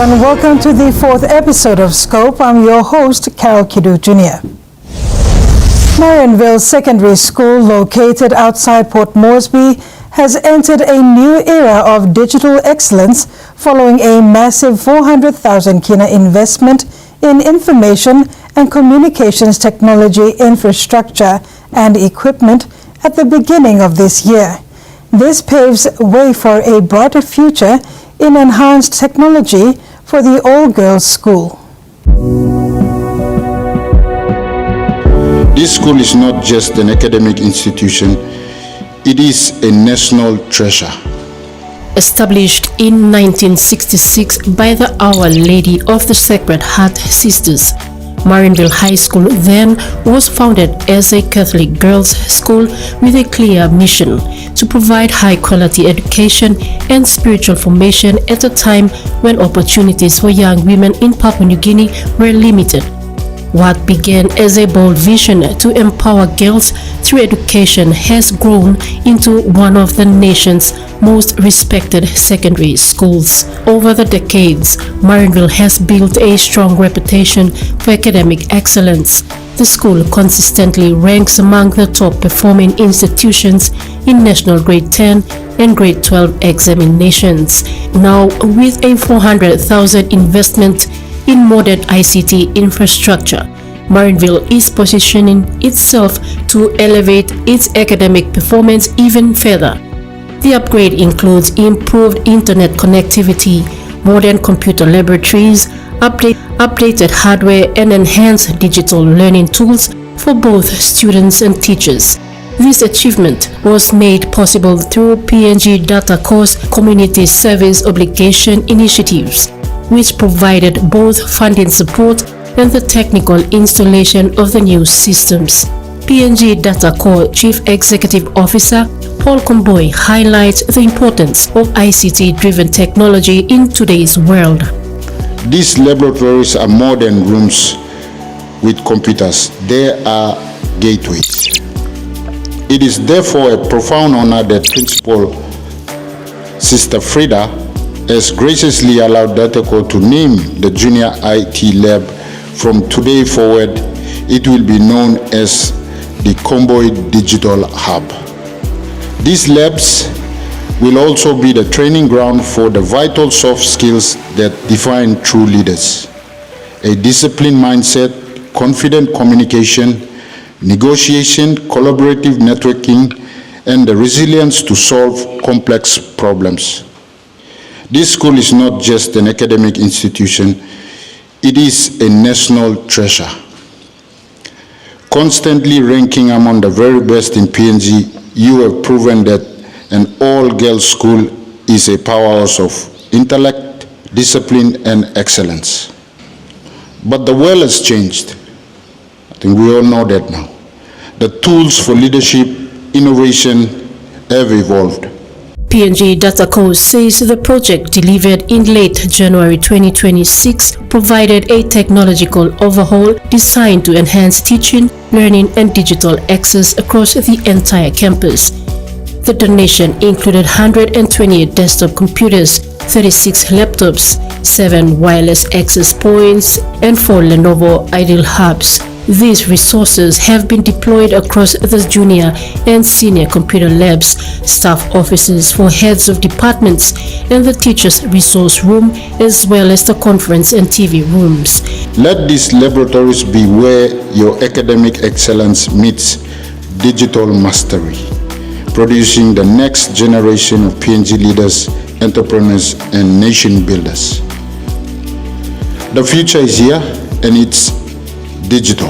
and welcome to the fourth episode of Scope. I'm your host, Carol Kidu Jr. Marianville Secondary School, located outside Port Moresby, has entered a new era of digital excellence following a massive 400,000 kina investment in information and communications technology infrastructure and equipment at the beginning of this year. This paves way for a brighter future in enhanced technology for the all-girls school. This school is not just an academic institution, it is a national treasure. Established in 1966 by the Our Lady of the Sacred Heart Sisters, Marianville High School then was founded as a Catholic girls' school with a clear mission to provide high-quality education and spiritual formation at a time when opportunities for young women in Papua New Guinea were limited. What began as a bold vision to empower girls through education has grown into one of the nation's most respected secondary schools. Over the decades, Marianville has built a strong reputation for academic excellence. The school consistently ranks among the top performing institutions in national grade 10 and grade 12 examinations. Now, with a 400,000 investment in modern ICT infrastructure, Marianville is positioning itself to elevate its academic performance even further. The upgrade includes improved internet connectivity, modern computer laboratories, updated hardware, and enhanced digital learning tools for both students and teachers. This achievement was made possible through PMGH Data Course Community Service Obligation initiatives, which provided both funding support and the technical installation of the new systems. PMGH Data Corps Chief Executive Officer Paul Comboy highlights the importance of ICT-driven technology in today's world. These laboratories are modern rooms with computers. They are gateways. It is therefore a profound honor that Principal Sister Frida has graciously allowed DataCo to name the Junior IT Lab. From today forward, it will be known as the Comboy Digital Hub. These labs will also be the training ground for the vital soft skills that define true leaders: a disciplined mindset, confident communication, negotiation, collaborative networking, and the resilience to solve complex problems. This school is not just an academic institution, it is a national treasure. Constantly ranking among the very best in PNG, you have proven that an all-girls school is a powerhouse of intellect, discipline, and excellence. But the world has changed. I think we all know that now. The tools for leadership, innovation have evolved. PMGH Data Co says the project, delivered in late January 2026, provided a technological overhaul designed to enhance teaching, learning, and digital access across the entire campus. The donation included 128 desktop computers, 36 laptops, 7 wireless access points, and 4 Lenovo Ideal Hubs. These resources have been deployed across the junior and senior computer labs, staff offices for heads of departments, and the teachers' resource room, as well as the conference and TV rooms. Let these laboratories be where your academic excellence meets digital mastery, producing the next generation of PNG leaders, entrepreneurs, and nation builders. The future is here, and it's digital.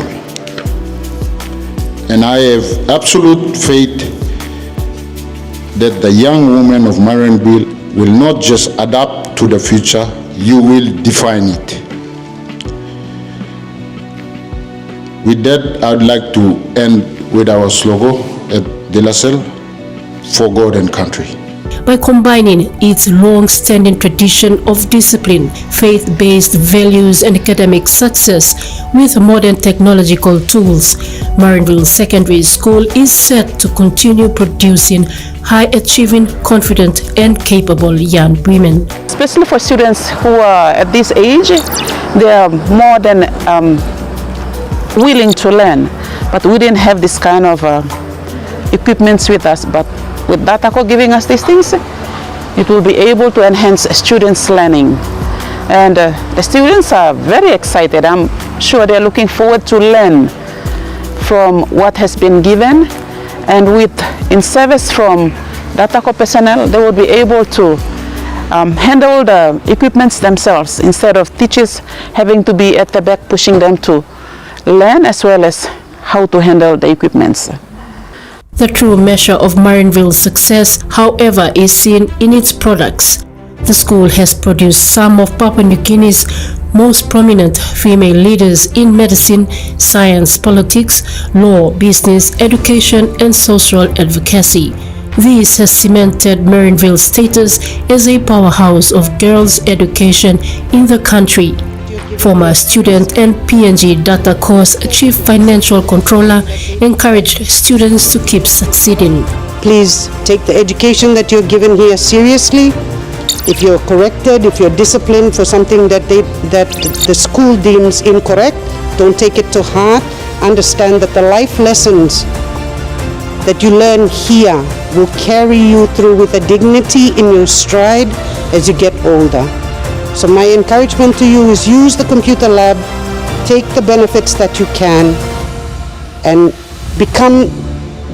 And I have absolute faith that the young women of Marianville will not just adapt to the future, you will define it. With that, I would like to end with our slogan at De La Salle, for God and country. by combining its long-standing tradition of discipline, faith-based values, and academic success with modern technological tools. Marianville Secondary School is set to continue producing high-achieving, confident, and capable young women. Especially for students who are at this age, they are more than willing to learn, but we didn't have this kind of equipments with us. But with DataCo giving us these things, it will be able to enhance students' learning. And the students are very excited. I'm sure they're looking forward to learn from what has been given, and in service from DataCo personnel, they will be able to handle the equipments themselves instead of teachers having to be at the back pushing them to learn as well as how to handle the equipments. The true measure of Marianville's success, however, is seen in its products. The school has produced some of Papua New Guinea's most prominent female leaders in medicine, science, politics, law, business, education, and social advocacy. This has cemented Marianville's status as a powerhouse of girls' education in the country. Former student and PMGH Data Course Chief Financial Controller encouraged students to keep succeeding. Please take the education that you're given here seriously. If you're corrected, if you're disciplined for something that the school deems incorrect, don't take it to heart. Understand that the life lessons that you learn here will carry you through with a dignity in your stride as you get older. So my encouragement to you is use the computer lab, take the benefits that you can, and become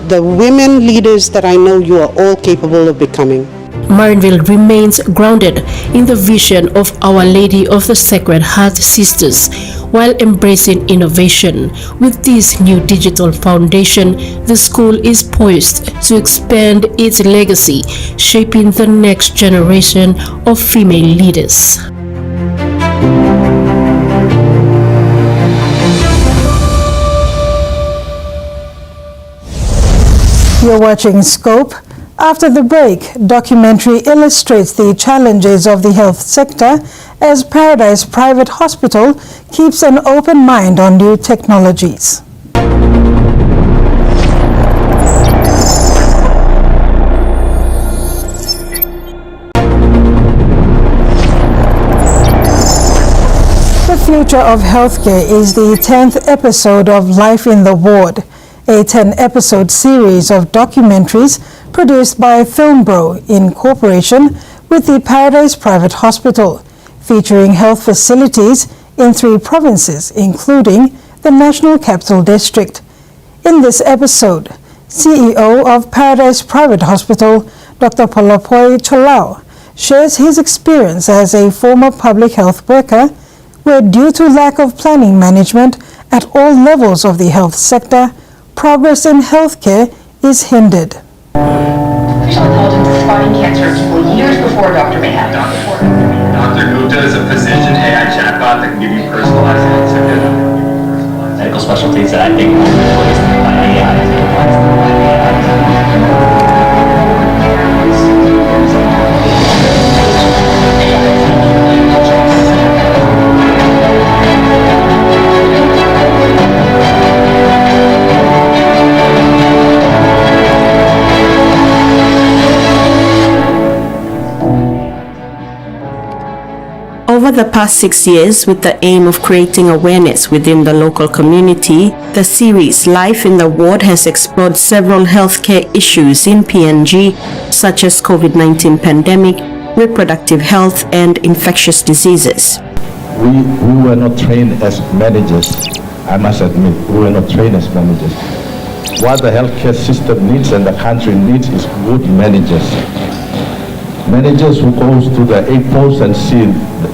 the women leaders that I know you are all capable of becoming. Marianville remains grounded in the vision of Our Lady of the Sacred Heart Sisters while embracing innovation. With this new digital foundation, the school is poised to expand its legacy, shaping the next generation of female leaders. You're watching Scope. After the break, documentary illustrates the challenges of the health sector as Paradise Private Hospital keeps an open mind on new technologies. The future of healthcare is the 10th episode of Life in the Ward, a 10-episode series of documentaries produced by FilmBro in cooperation with the Paradise Private Hospital, featuring health facilities in 3 provinces, including the National Capital District. In this episode, CEO of Paradise Private Hospital, Dr. Polopoi Cholau, shares his experience as a former public health worker, where due to lack of planning management at all levels of the health sector, progress in healthcare is hindered. Artificial intelligence is spotting cancer people years before a doctor may have it. Dr. Gupta is a physician AI chatbot that can give you personalized answers. Medical specialties that I think will be replaced by AI. Over the past 6 years, with the aim of creating awareness within the local community, the series Life in the Ward has explored several healthcare issues in PNG, such as COVID-19 pandemic, reproductive health, and infectious diseases. We were not trained as managers. I must admit, we were not trained as managers. What the healthcare system needs and the country needs is good managers. Managers who goes to the aid post and see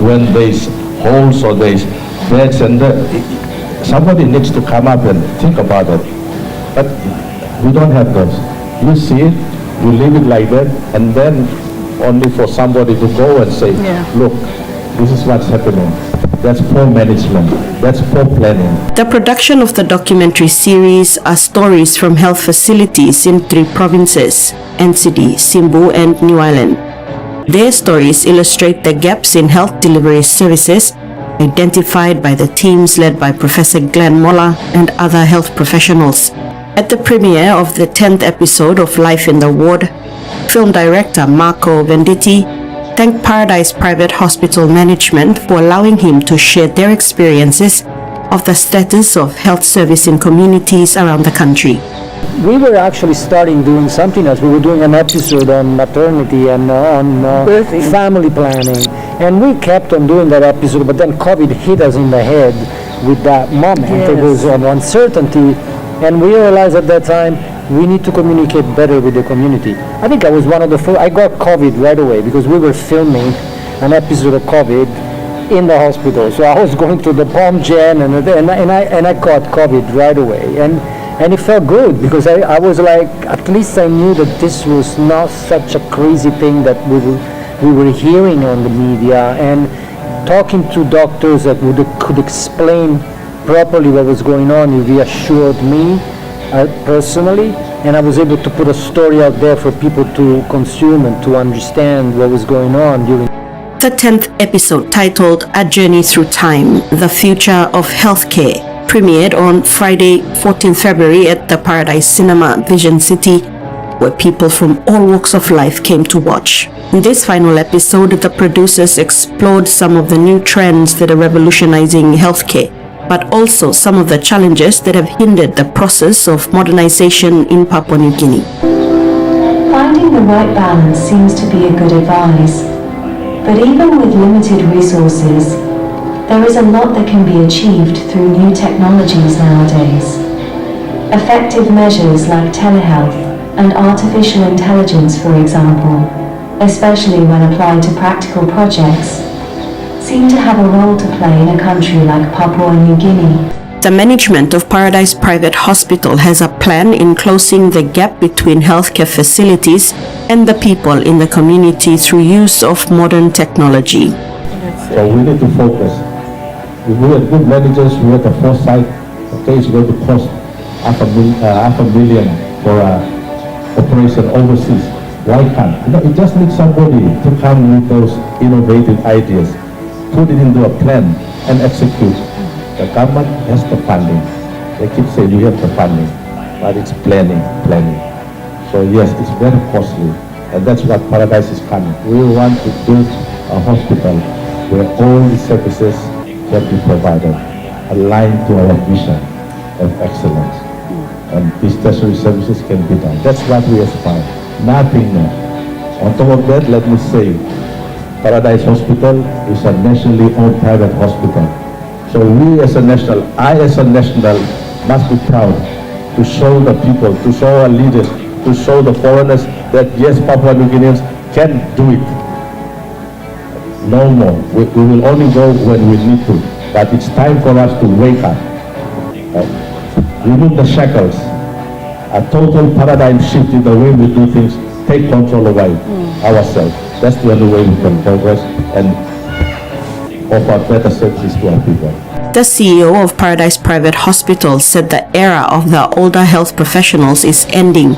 when there's holes or there's beds, and somebody needs to come up and think about it. But we don't have those. You see it, you leave it like that, and then only for somebody to go and say, look, this is what's happening. That's poor management. That's poor planning. The production of the documentary series are stories from health facilities in 3 provinces, NCD, Simbu, and New Ireland. Their stories illustrate the gaps in health delivery services identified by the teams led by Professor Glenn Moller and other health professionals. At the premiere of the 10th episode of Life in the Ward, film director Marco Venditti thanked Paradise Private Hospital management for allowing him to share their experiences of the status of health service in communities around the country. We were actually starting doing something else. We were doing an episode on maternity and on family planning. And we kept on doing that episode, but then COVID hit us in the head with that moment. Yes. There was an uncertainty, and we realized at that time we need to communicate better with the community. I think I was one of the first. I got COVID right away because we were filming an episode of COVID in the hospital. So I was going to the PMGH and I caught COVID right away. And it felt good because I was like, at least I knew that this was not such a crazy thing that we were hearing on the media, and talking to doctors that could explain properly what was going on. It reassured me personally, and I was able to put a story out there for people to consume and to understand what was going on during. The 10th episode, titled A Journey Through Time, The Future of Healthcare, premiered on Friday, 14 February at the Paradise Cinema, Vision City, where people from all walks of life came to watch. In this final episode, the producers explored some of the new trends that are revolutionizing healthcare, but also some of the challenges that have hindered the process of modernization in Papua New Guinea. Finding the right balance seems to be a good advice, but even with limited resources, there is a lot that can be achieved through new technologies nowadays. Effective measures like telehealth and artificial intelligence, for example, especially when applied to practical projects, seem to have a role to play in a country like Papua New Guinea. The management of Paradise Private Hospital has a plan in closing the gap between healthcare facilities and the people in the community through use of modern technology. So we need to focus. If we had good managers, we had the foresight, okay, it's going to cost $500,000 for an operation overseas. Why can't? It just needs somebody to come with those innovative ideas, put it into a plan and execute. The government has the funding. They keep saying we have the funding, but it's planning. So yes, it's very costly, and that's what Paradise is coming. We want to build a hospital where all the services can be provided, aligned to our vision of excellence. And these tertiary services can be done. That's what we aspire. Nothing more. On top of that, let me say, Paradise Hospital is a nationally owned private hospital. So we as a national, I as a national, must be proud to show the people, to show our leaders, to show the foreigners that yes, Papua New Guineans can do it. No more. We will only go when we need to. But it's time for us to wake up. Remove the shackles. A total paradigm shift in the way we do things. Take control away ourselves. That's the only way we can progress and offer better services to our people. The CEO of Paradise Private Hospital said the era of the older health professionals is ending,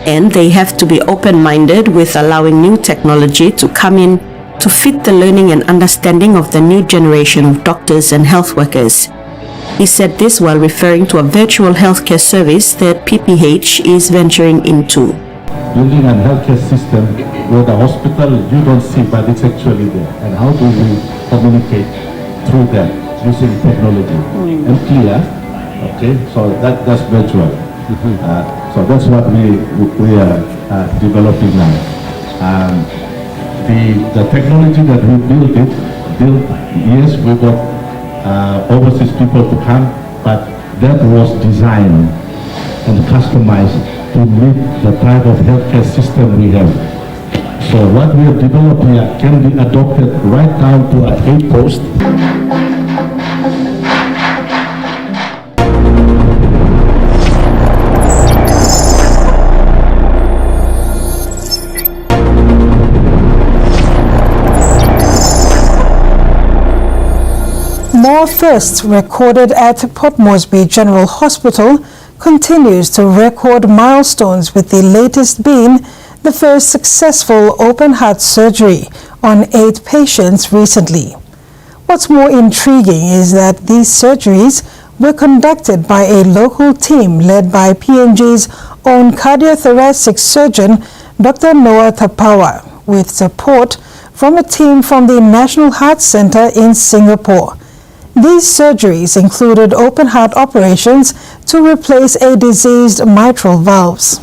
and they have to be open-minded with allowing new technology to come in to fit the learning and understanding of the new generation of doctors and health workers. He said this while referring to a virtual healthcare service that PPH is venturing into. Building a healthcare system where the hospital you don't see, but it's actually there. And how do we communicate through that using technology and clear? Okay, so that's virtual. So that's what we are developing now. The technology that we built, yes, we got overseas people to come, but that was designed and customized to meet the type of healthcare system we have. So what we have developed here can be adopted right down to a 8-post. more firsts recorded at Port Moresby General Hospital continues to record milestones, with the latest being the first successful open heart surgery on 8 patients recently. What's more intriguing is that these surgeries were conducted by a local team led by PMG's own cardiothoracic surgeon, Dr. Noah Tapawa, with support from a team from the National Heart Center in Singapore. These surgeries included open heart operations to replace a diseased mitral valves.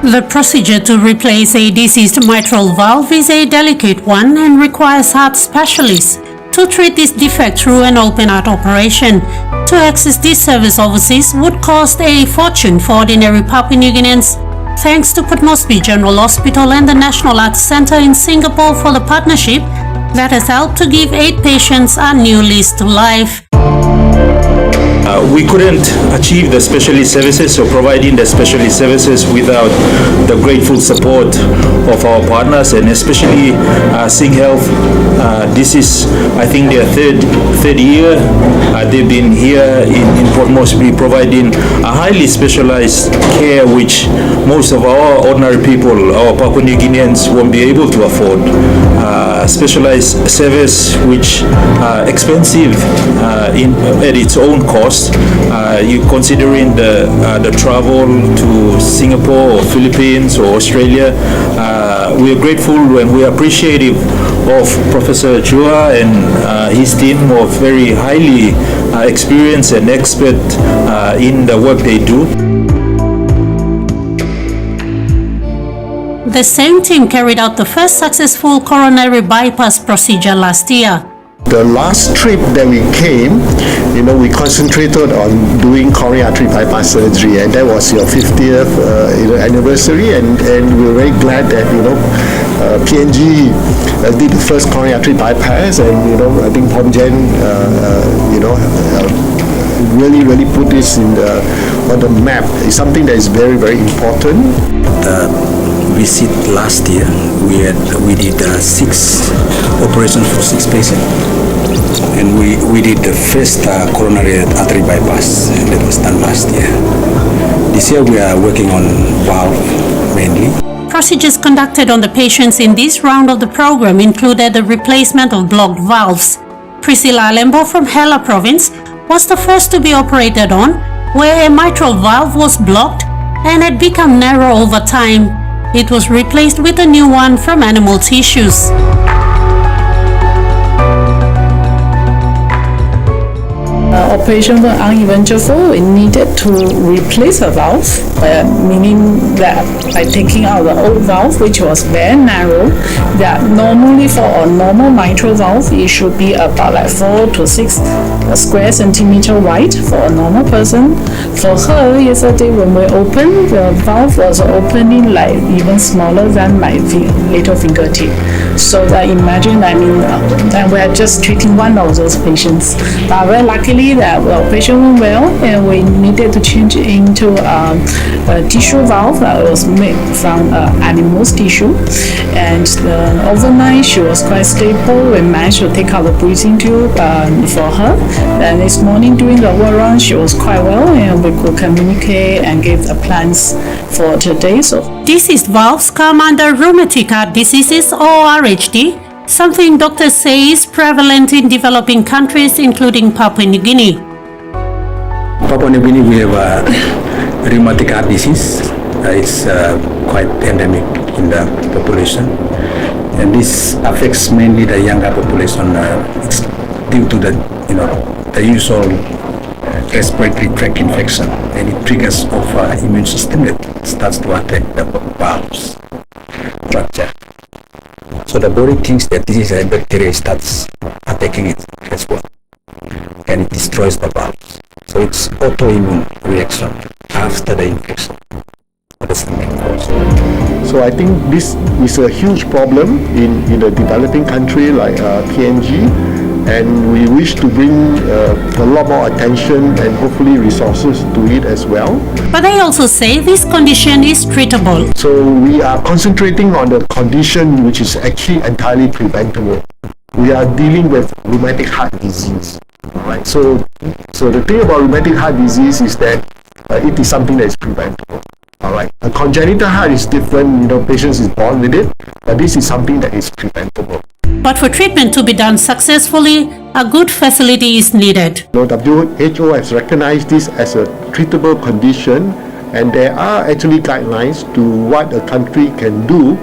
The procedure to replace a diseased mitral valve is a delicate one and requires heart specialists to treat this defect through an open heart operation. To access this service overseas would cost a fortune for ordinary Papua New Guineans. Thanks to Port Moresby General Hospital and the National Heart Center in Singapore for the partnership that has helped to give 8 patients a new lease to life. We couldn't achieve the specialist services or providing the specialist services without the grateful support of our partners, and especially Sing Health. This is, I think, their third year. They've been here in Port Moresby providing a highly specialized care which most of our ordinary people, our Papua New Guineans, won't be able to afford. Specialized service which expensive at its own cost. You considering the travel to Singapore or Philippines or Australia. We are grateful and we are appreciative of Professor Chua and his team of very highly experienced and expert in the work they do. The same team carried out the first successful coronary bypass procedure last year. The last trip that we came, we concentrated on doing coronary artery bypass surgery, and that was your 50th anniversary, and we were very glad that PNG did the first coronary artery bypass, and I think PMGH really put this on the map. It's something that is very, very important. Visit last year, we did 6 operations for 6 patients, and we did the first coronary artery bypass, and that was done last year. This year we are working on valve mainly. Procedures conducted on the patients in this round of the program included the replacement of blocked valves. Priscilla Alembo from Hela Province was the first to be operated on, where a mitral valve was blocked and had become narrow over time. It was replaced with a new one from animal tissues. Operation was uneventful. We needed to replace a valve, meaning that by taking out the old valve, which was very narrow, that normally for a normal mitral valve, it should be about like 4 to 6 square centimeter wide for a normal person. For her, yesterday when we opened, the valve was opening like even smaller than my little fingertip. So that imagine, and we are just treating one of those patients. But very luckily that the patient went well, and we needed to change it into a tissue valve that was made from animal's tissue. And overnight she was quite stable. We managed to take out the breathing tube for her. And this morning during the work run, she was quite well, and we could communicate and give the plans for today. So Diseased valves come under rheumatic heart diseases or RHD, something doctors say is prevalent in developing countries including Papua New Guinea. Papua New Guinea, we have a rheumatic heart disease. It's quite endemic in the population, and this affects mainly the younger population. It's due to the usual respiratory tract infection, and it triggers off immune system that starts to attack the valves structure. So the body thinks that this is a bacteria, starts attacking it as well, and it destroys the valves. So it's autoimmune reaction after the infection. That's the main cause. So I think this is a huge problem in a developing country like PNG, and we wish to bring a lot more attention and hopefully resources to it as well. But they also say this condition is treatable. So we are concentrating on the condition which is actually entirely preventable. We are dealing with rheumatic heart disease. Right. So the thing about rheumatic heart disease is that it is something that is preventable. All right. A congenital heart is different. Patients is born with it, but this is something that is preventable. But for treatment to be done successfully, a good facility is needed. WHO has recognized this as a treatable condition, and there are actually guidelines to what a country can do,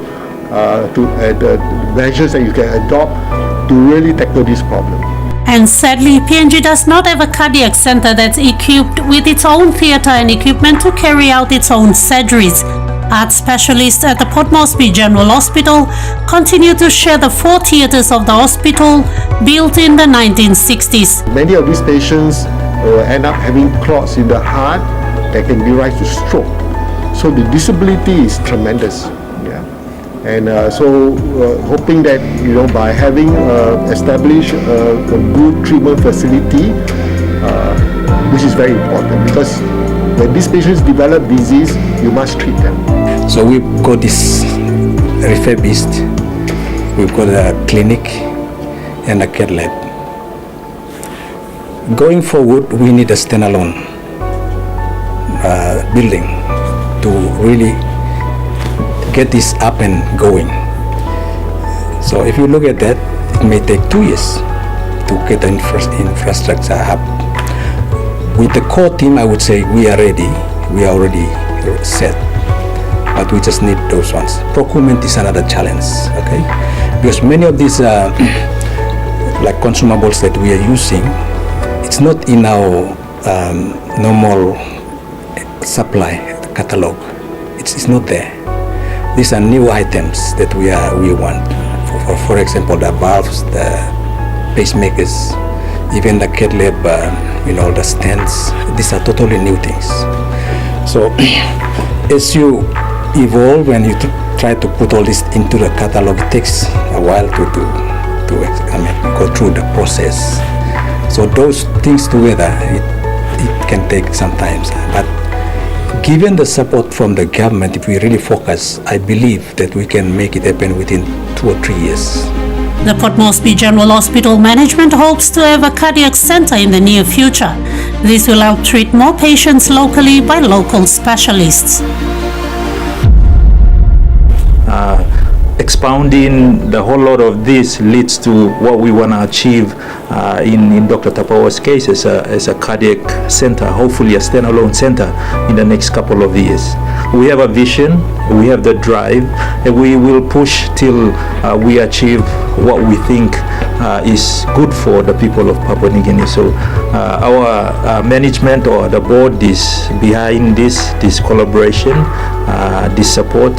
the measures that you can adopt to really tackle this problem. And sadly, PNG does not have a cardiac center that's equipped with its own theatre and equipment to carry out its own surgeries. Heart specialists at the Port Moresby General Hospital continue to share the 4 theatres of the hospital built in the 1960s. Many of these patients will end up having clots in the heart that can give rise to stroke. So the disability is tremendous. And hoping that by having established a good treatment facility, which is very important, because when these patients develop disease, you must treat them. So we've got this refurbished, we've got a clinic and a cath lab. Going forward, we need a standalone building to really get this up and going. So if you look at that, it may take 2 years to get the infrastructure up. With the core team, I would say we are ready. We are already set, but we just need those ones. Procurement is another challenge, okay? Because many of these like consumables that we are using, it's not in our normal supply catalog. It's not there. These are new items that we want. For example, the valves, the pacemakers, even the cath lab, the stents. These are totally new things. So as you evolve and you try to put all this into the catalog, it takes a while to go through the process. So those things together, it can take some time. But given the support from the government, if we really focus, I believe that we can make it happen within 2 or 3 years. The Port Moresby General Hospital management hopes to have a cardiac center in the near future. This will help treat more patients locally by local specialists. Expounding the whole lot of this leads to what we want to achieve in Dr. Tapawa's case as a cardiac center, hopefully a standalone center in the next couple of years. We have a vision, we have the drive, and we will push till we achieve what we think is good for the people of Papua New Guinea. So our management or the board is behind this collaboration, this support.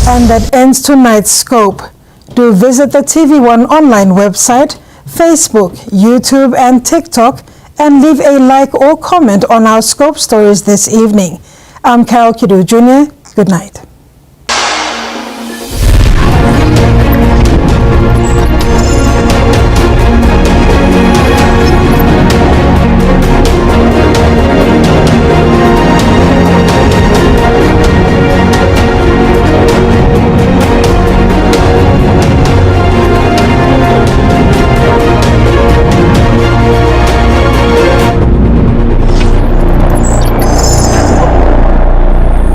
And that ends tonight's Scope. Do visit the TV1 online website, Facebook, YouTube and TikTok, and leave a like or comment on our Scope stories this evening. I'm Carol Kidu Jr. Good night.